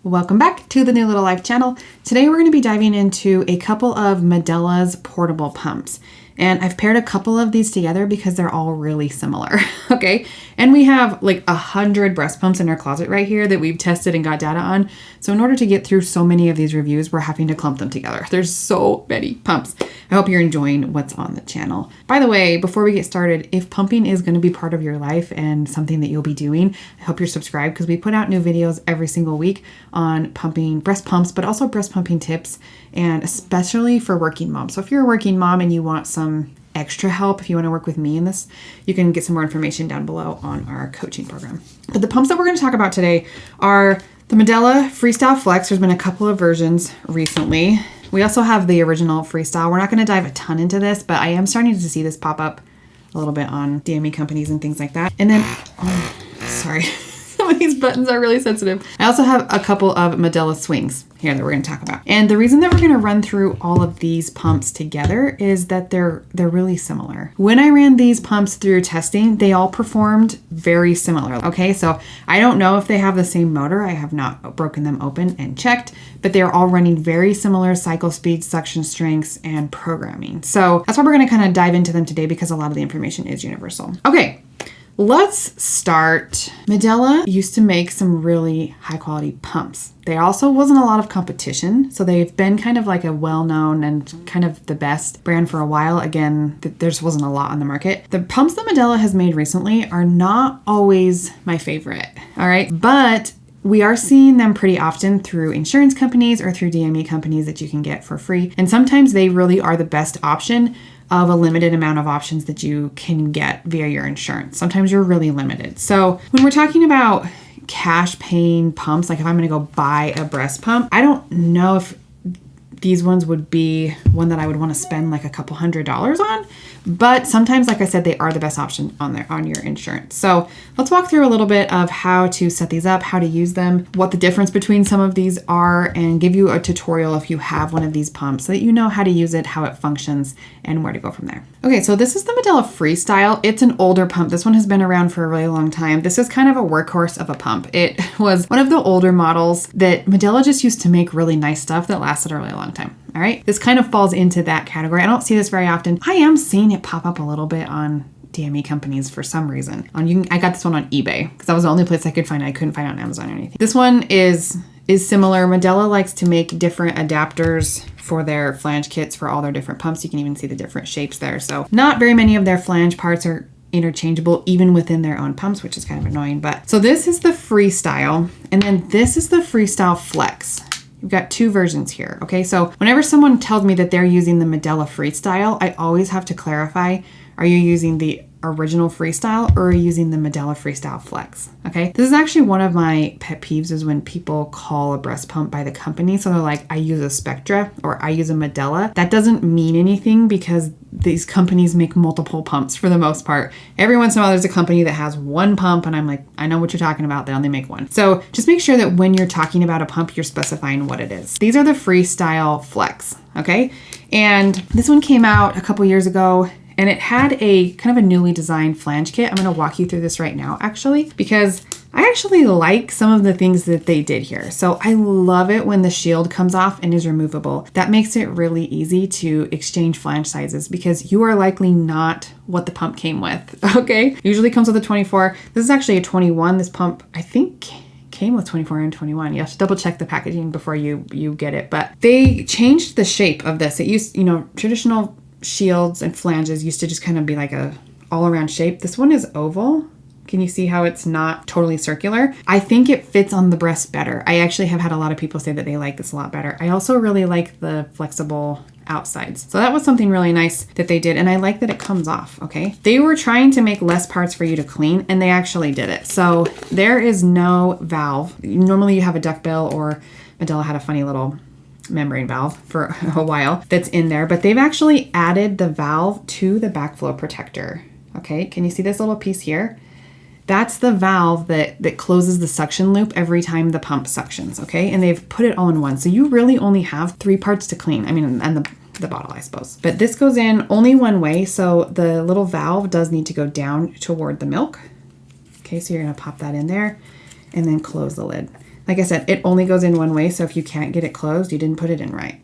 Welcome back to the New Little Life channel. Today we're going to be diving into a couple of Medela's portable pumps. And I've paired a couple of these together because they're all really similar, okay? And we have like 100 breast pumps in our closet right here that we've tested and got data on. So in order to get through so many of these reviews, we're having to clump them together. There's so many pumps. I hope you're enjoying what's on the channel. By the way, before we get started, if pumping is going to be part of your life and something that you'll be doing, I hope you're subscribed because we put out new videos every single week on pumping breast pumps, but also breast pumping tips, and especially for working moms. So if you're a working mom and you want some extra help, if you want to work with me in this, you can get some more information down below on our coaching program. But the pumps that we're going to talk about today are the Medela Freestyle Flex. There's been a couple of versions recently. We also have the original Freestyle. We're not going to dive a ton into this, but I am starting to see this pop up a little bit on DME companies and things like that. And then, sorry, some of these buttons are really sensitive. I also have a couple of Medela Swings here that we're going to talk about. And the reason that we're going to run through all of these pumps together is that they're really similar. When I ran these pumps through testing, they all performed very similar. Okay, so I don't know if they have the same motor. I have not broken them open and checked, but they're all running very similar cycle speeds, suction strengths, and programming. So that's why we're going to kind of dive into them today because a lot of the information is universal. Okay. Let's start. Medela used to make some really high quality pumps. There also wasn't a lot of competition, so they've been kind of like a well-known and kind of the best brand for a while. Again, there just wasn't a lot on the market. The pumps that Medela has made recently are not always my favorite, all right? But we are seeing them pretty often through insurance companies or through DME companies that you can get for free. And sometimes they really are the best option of a limited amount of options that you can get via your insurance. Sometimes you're really limited. So when we're talking about cash paying pumps, like if I'm going to go buy a breast pump, I don't know if these ones would be one that I would want to spend like a couple $100s on, but sometimes, like I said, they are the best option on your insurance. So let's walk through a little bit of how to set these up, how to use them, what the difference between some of these are, and give you a tutorial if you have one of these pumps so that you know how to use it, how it functions, and where to go from there. Okay, so this is the Medela Freestyle. It's an older pump. This one has been around for a really long time. This is kind of a workhorse of a pump. It was one of the older models that Medela just used to make really nice stuff that lasted a really long time. All right, this kind of falls into that category. I don't see this very often. I am seeing it pop up a little bit on DME companies for some reason. I got this one on eBay because that was the only place I could find it. I couldn't find it on Amazon or anything. This one is similar. Medela likes to make different adapters for their flange kits for all their different pumps. You can even see the different shapes there. So not very many of their flange parts are interchangeable even within their own pumps, which is kind of annoying. But so this is the Freestyle, and then this is the Freestyle Flex. We've got two versions here, okay? So whenever someone tells me that they're using the Medela Freestyle, I always have to clarify, are you using the original Freestyle or are you using the Medela Freestyle Flex, okay? This is actually one of my pet peeves is when people call a breast pump by the company. So they're like, I use a Spectra or I use a Medela. That doesn't mean anything because these companies make multiple pumps for the most part. Every once in a while there's a company that has one pump and I'm like, I know what you're talking about. They only make one. So just make sure that when you're talking about a pump, you're specifying what it is. These are the Freestyle Flex, okay? And this one came out a couple years ago, and it had a kind of a newly designed flange kit. I'm going to walk you through this right now, actually, because I actually like some of the things that they did here. So I love it when the shield comes off and is removable. That makes it really easy to exchange flange sizes because you are likely not what the pump came with, okay? Usually comes with a 24. This is actually a 21. This pump, I think, came with 24 and 21. You have to double check the packaging before you get it. But they changed the shape of this. It used, traditional shields and flanges used to just kind of be like a all around shape. This one is oval. Can you see how it's not totally circular? I think it fits on the breast better. I actually have had a lot of people say that they like this a lot better. I also really like the flexible outsides. So that was something really nice that they did. And I like that it comes off, okay? They were trying to make less parts for you to clean and they actually did it. So there is no valve. Normally you have a duckbill, or Medela had a funny little membrane valve for a while that's in there, but they've actually added the valve to the backflow protector. Okay, can you see this little piece here? That's the valve that closes the suction loop every time the pump suctions, okay? And they've put it all in one. So you really only have 3 parts to clean. I mean, and the bottle, I suppose. But this goes in only one way, so the little valve does need to go down toward the milk. Okay, so you're gonna pop that in there and then close the lid. Like I said, it only goes in one way, so if you can't get it closed, you didn't put it in right.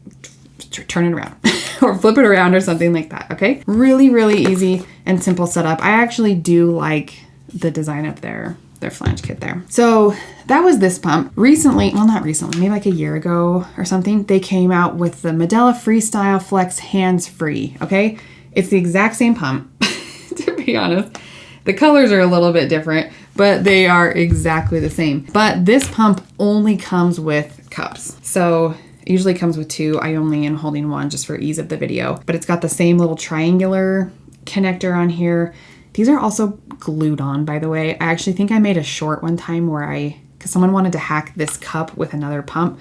Turn it around or flip it around or something like that, okay? Really, really easy and simple setup. I actually do like the design of their flange kit there. So that was this pump. Recently, well, not recently, maybe like a year ago or something, they came out with the Medela Freestyle Flex hands-free, okay? It's the exact same pump, to be honest. The colors are a little bit different, but they are exactly the same. But this pump only comes with cups. So it usually comes with two. I only am holding one just for ease of the video, but it's got the same little triangular connector on here. These are also glued on, by the way. I actually think I made a short one time where because someone wanted to hack this cup with another pump.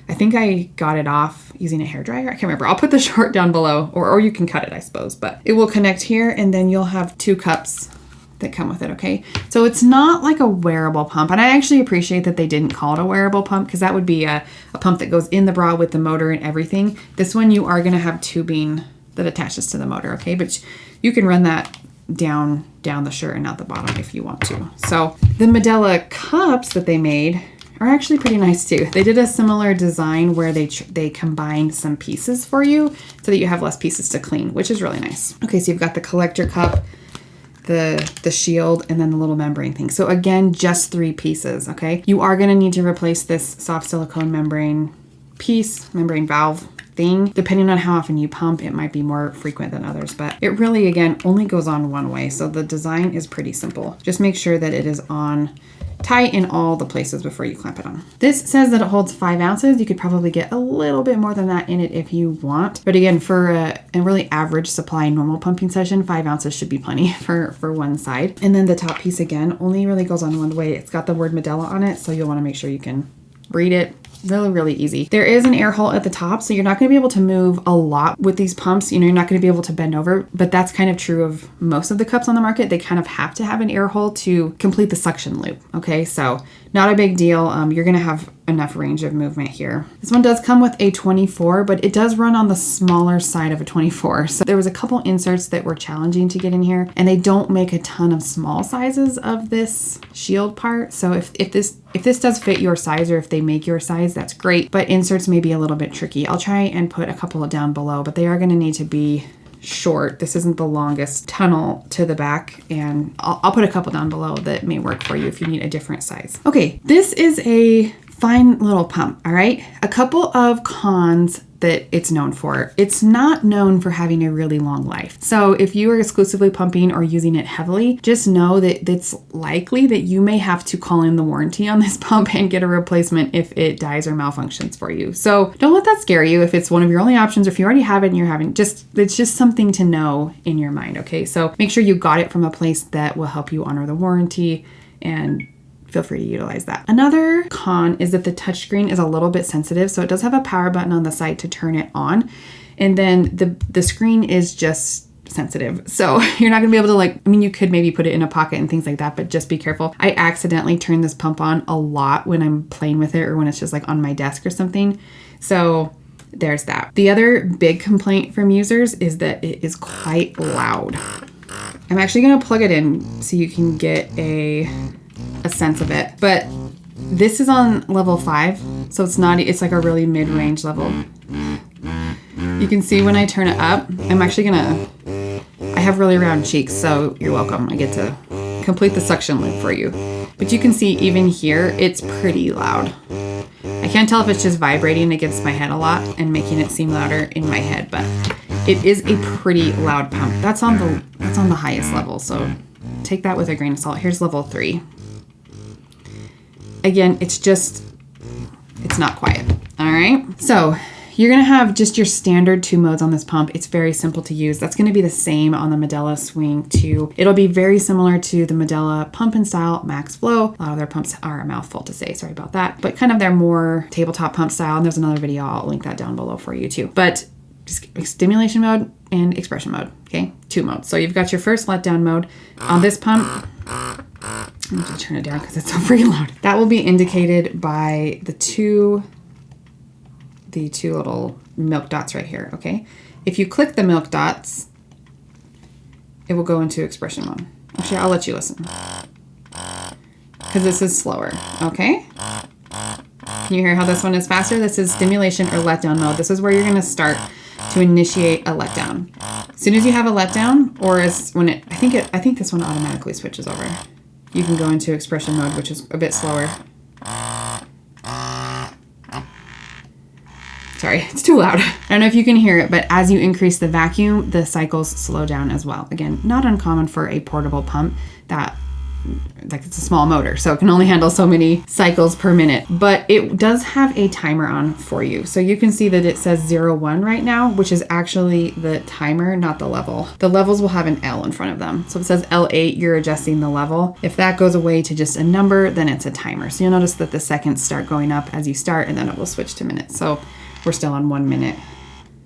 I think I got it off using a hairdryer. I can't remember. I'll put the short down below, or you can cut it, I suppose, but it will connect here and then you'll have two cups that come with it, okay? So it's not like a wearable pump, and I actually appreciate that they didn't call it a wearable pump because that would be a pump that goes in the bra with the motor and everything. This one you are gonna have tubing that attaches to the motor, okay? But you can run that down the shirt and out the bottom if you want to. So the Medela cups that they made are actually pretty nice too. They did a similar design where they combined some pieces for you so that you have less pieces to clean, which is really nice. Okay, so you've got the collector cup, the shield, and then the little membrane thing. So again, just 3 pieces, okay? You are gonna need to replace this soft silicone membrane valve thing. Depending on how often you pump, it might be more frequent than others, but it really, again, only goes on one way. So the design is pretty simple. Just make sure that it is on tight in all the places before you clamp it on. This says that it holds 5 ounces. You could probably get a little bit more than that in it if you want. But again, for a really average supply normal pumping session, 5 ounces should be plenty for one side. And then the top piece, again, only really goes on one way. It's got the word Medela on it, so you'll want to make sure you can read it. Really, really easy. There is an air hole at the top, so you're not going to be able to move a lot with these pumps. You know, you're not going to be able to bend over, but that's kind of true of most of the cups on the market. They kind of have to have an air hole to complete the suction loop. Okay, so not a big deal. You're going to have enough range of movement here. This one does come with a 24, but it does run on the smaller side of a 24. So there was a couple inserts that were challenging to get in here, and they don't make a ton of small sizes of this shield part. So if this does fit your size, or if they make your size, that's great, but inserts may be a little bit tricky. I'll try and put a couple down below, but they are going to need to be short. This isn't the longest tunnel to the back, and I'll put a couple down below that may work for you if you need a different size. Okay, this is a fine little pump, all right? A couple of cons that it's known for. It's not known for having a really long life. So if you are exclusively pumping or using it heavily, just know that it's likely that you may have to call in the warranty on this pump and get a replacement if it dies or malfunctions for you. So don't let that scare you if it's one of your only options, or if you already have it and you're having it's just something to know in your mind, okay? So make sure you got it from a place that will help you honor the warranty, and feel free to utilize that. Another con is that the touchscreen is a little bit sensitive. So it does have a power button on the side to turn it on. And then the screen is just sensitive. So you're not gonna be able to you could maybe put it in a pocket and things like that, but just be careful. I accidentally turn this pump on a lot when I'm playing with it, or when it's just like on my desk or something. So there's that. The other big complaint from users is that it is quite loud. I'm actually gonna plug it in so you can get a sense of it, but this is on level 5, so it's like a really mid-range level. You can see when I turn it up, I have really round cheeks, so you're welcome. I get to complete the suction loop for you. But you can see even here, it's pretty loud. I can't tell if it's just vibrating against my head a lot and making it seem louder in my head, but it is a pretty loud pump. That's on the highest level, so take that with a grain of salt. Here's level 3. Again, it's not quiet, all right? So you're gonna have just your standard 2 modes on this pump. It's very simple to use. That's gonna be the same on the Medela Swing 2. It'll be very similar to the Medela Pump and Style Max Flow. A lot of their pumps are a mouthful to say, sorry about that, but kind of their more tabletop pump style, and there's another video, I'll link that down below for you too. But just stimulation mode and expression mode, okay? 2 modes. So you've got your first letdown mode. On this pump, I'm going to turn it down because it's so freaking loud. That will be indicated by the two little milk dots right here, okay? If you click the milk dots, it will go into expression mode. Actually, I'll let you listen because this is slower, okay? Can you hear how this one is faster? This is stimulation or letdown mode. This is where you're gonna start to initiate a letdown. As soon as you have a letdown, or as when it, I think this one automatically switches over. You can go into expression mode, which is a bit slower. Sorry, it's too loud. I don't know if you can hear it, but as you increase the vacuum, the cycles slow down as well. Again, not uncommon for a portable pump that, like, it's a small motor, so it can only handle so many cycles per minute, but it does have a timer on for you. So you can see that it says 0-1 right now, which is actually the timer, not the level. The levels will have an L in front of them. So if it says L8, you're adjusting the level. If that goes away to just a number, then it's a timer. So you'll notice that the seconds start going up as you start, and then it will switch to minutes. So we're still on 1 minute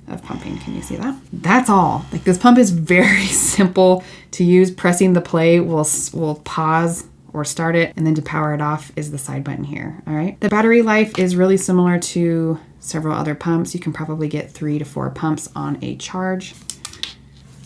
of pumping. Can you see that? That's all. Like, this pump is very simple to use. Pressing the play will pause or start it, and then to power it off is the side button here. All right. The battery life is really similar to several other pumps. You can probably get 3 to 4 pumps on a charge.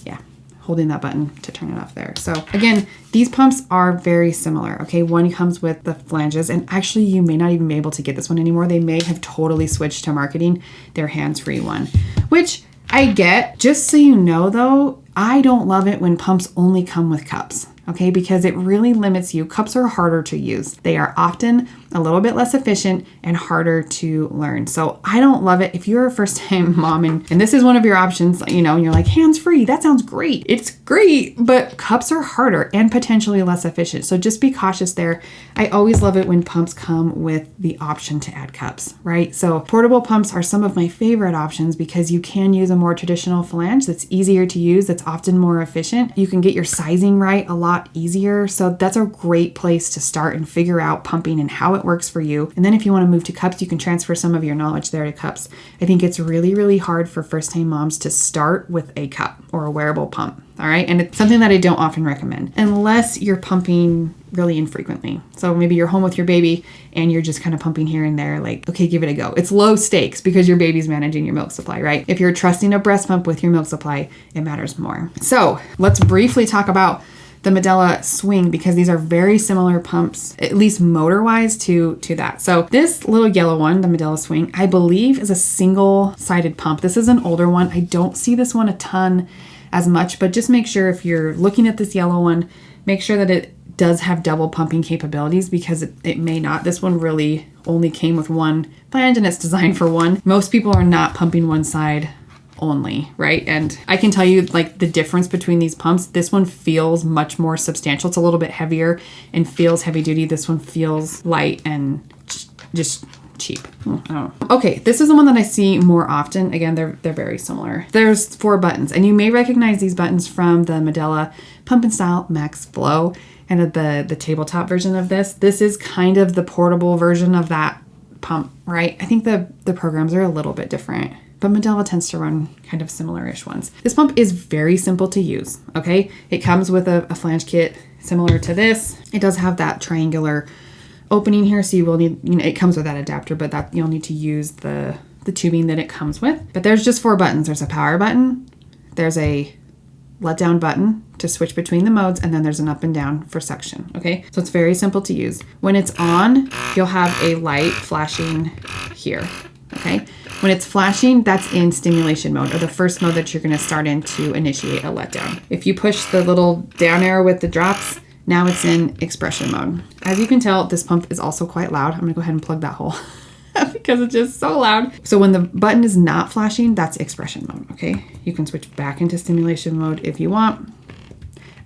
Yeah, holding that button to turn it off there. So again, these pumps are very similar. Okay, one comes with the flanges, and actually you may not even be able to get this one anymore. They may have totally switched to marketing their hands-free one, which I get. Just so you know though, I don't love it when pumps only come with cups. Okay, because it really limits you. Cups are harder to use. They are often a little bit less efficient and harder to learn. So I don't love it. If you're a first time mom and this is one of your options, you know, and you're like, hands-free, that sounds great. It's great, but cups are harder and potentially less efficient. So just be cautious there. I always love it when pumps come with the option to add cups, right? So portable pumps are some of my favorite options because you can use a more traditional flange that's easier to use, that's often more efficient. You can get your sizing right a lot easier. So that's a great place to start and figure out pumping and how it works for you. And then if you want to move to cups, you can transfer some of your knowledge there to cups. I think it's really, really hard for first-time moms to start with a cup or a wearable pump. All right. And it's something that I don't often recommend unless you're pumping really infrequently. So maybe you're home with your baby and you're just kind of pumping here and there, like, okay, give it a go. It's low stakes because your baby's managing your milk supply, right? If you're trusting a breast pump with your milk supply, it matters more. So let's briefly talk about the Medela Swing, because these are very similar pumps, at least motor-wise, to that. So this little yellow one, the Medela Swing, I believe is a single-sided pump. This is an older one. I don't see this one a ton as much, but just make sure if you're looking at this yellow one, make sure that it does have double pumping capabilities, because it may not. This one really only came with one flange and it's designed for one. Most people are not pumping one side only, right? And I can tell you, like, the difference between these pumps. This one feels much more substantial. It's a little bit heavier and feels heavy duty. This one feels light and just cheap. I don't know. Okay, this is the one that I see more often. Again, they're very similar. There's 4 buttons, and you may recognize these buttons from the Medela Pump and Style Max Flow and the tabletop version of this. This is kind of the portable version of that pump, right? I think the programs are a little bit different, but Medela tends to run kind of similar-ish ones. This pump is very simple to use, okay? It comes with a flange kit similar to this. It does have that triangular opening here, so you will need, you know, it comes with that adapter, but that you'll need to use the tubing that it comes with. But there's just 4 buttons. There's a power button, there's a let-down button to switch between the modes, and then there's an up and down for suction, okay? So it's very simple to use. When it's on, you'll have a light flashing here, okay? When it's flashing, that's in stimulation mode, or the first mode that you're gonna start in to initiate a letdown. If you push the little down arrow with the drops, now it's in expression mode. As you can tell, this pump is also quite loud. I'm gonna go ahead and plug that hole because it's just so loud. So when the button is not flashing, that's expression mode, okay? You can switch back into stimulation mode if you want.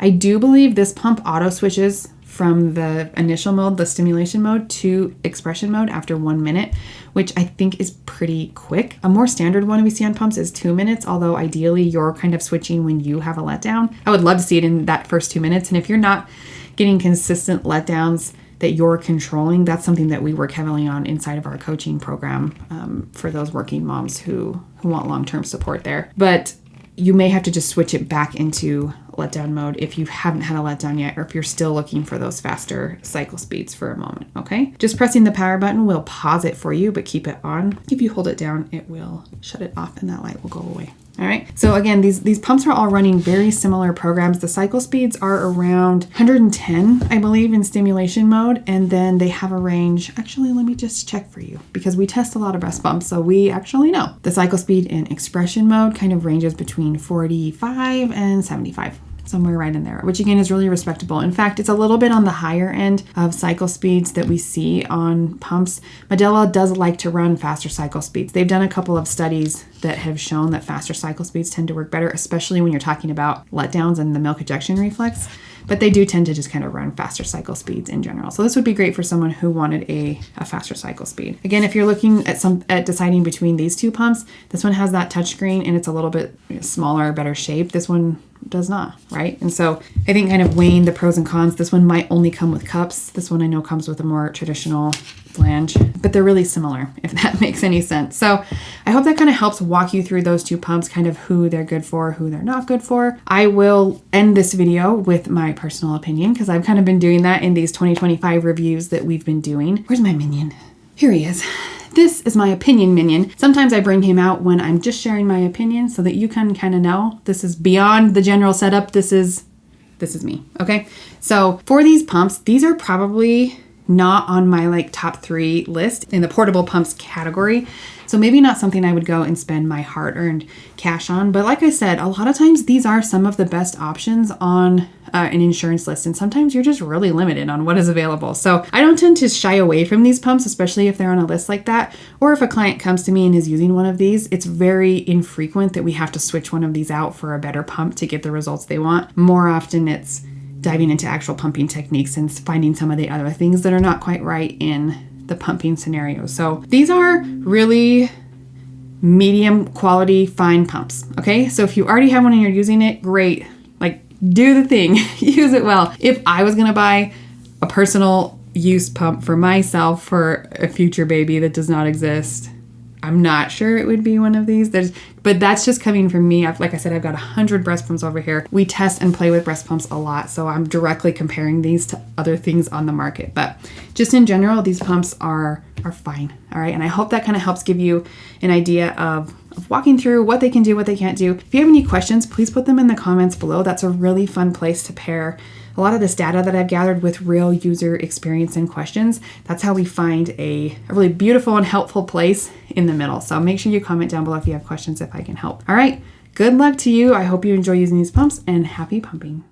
I do believe this pump auto switches from the initial mode, the stimulation mode, to expression mode after 1 minute, which I think is pretty quick. A more standard one we see on pumps is 2 minutes, although ideally you're kind of switching when you have a letdown. I would love to see it in that first 2 minutes. And if you're not getting consistent letdowns that you're controlling, that's something that we work heavily on inside of our coaching program for those working moms who want long-term support there. But you may have to just switch it back into letdown mode if you haven't had a letdown yet, or if you're still looking for those faster cycle speeds for a moment, okay? Just pressing the power button will pause it for you, but keep it on. If you hold it down, it will shut it off and that light will go away. All right, so again, these pumps are all running very similar programs. The cycle speeds are around 110, I believe, in stimulation mode, and then they have a range. Actually, let me just check for you because we test a lot of breast pumps, so we actually know. The cycle speed in expression mode kind of ranges between 45 and 75. Somewhere right in there, which again is really respectable. In fact, it's a little bit on the higher end of cycle speeds that we see on pumps. Medela does like to run faster cycle speeds. They've done a couple of studies that have shown that faster cycle speeds tend to work better, especially when you're talking about letdowns and the milk ejection reflex. But they do tend to just kind of run faster cycle speeds in general. So this would be great for someone who wanted a faster cycle speed. Again, if you're looking at deciding between these two pumps, this one has that touchscreen and it's a little bit smaller, better shape. This one does not, right? And so I think kind of weighing the pros and cons, this one might only come with cups. This one I know comes with a more traditional flange, but they're really similar, if that makes any sense. So I hope that kind of helps walk you through those two pumps, kind of who they're good for, who they're not good for. I will end this video with my personal opinion because I've kind of been doing that in these 2025 reviews that we've been doing. Where's my minion? Here he is. This is my opinion minion. Sometimes I bring him out when I'm just sharing my opinion so that you can kind of know this is beyond the general setup. This is me, okay? So for these pumps, these are probably not on my like top 3 list in the portable pumps category. So maybe not something I would go and spend my hard-earned cash on. But like I said, a lot of times these are some of the best options on an insurance list. And sometimes you're just really limited on what is available. So I don't tend to shy away from these pumps, especially if they're on a list like that. Or if a client comes to me and is using one of these, it's very infrequent that we have to switch one of these out for a better pump to get the results they want. More often it's diving into actual pumping techniques and finding some of the other things that are not quite right in the pumping scenario. So these are really medium quality, fine pumps. Okay. So if you already have one and you're using it, great. Like do the thing, use it well. If I was going to buy a personal use pump for myself for a future baby that does not exist, I'm not sure it would be one of these. But that's just coming from me. Like I said, I've got 100 breast pumps over here. We test and play with breast pumps a lot, so I'm directly comparing these to other things on the market. But just in general, these pumps are fine. All right, and I hope that kind of helps give you an idea of walking through what they can do, what they can't do. If you have any questions, please put them in the comments below. That's a really fun place to pair a lot of this data that I've gathered with real user experience and questions. That's how we find a really beautiful and helpful place in the middle. So make sure you comment down below if you have questions, if I can help. All right, good luck to you. I hope you enjoy using these pumps and happy pumping.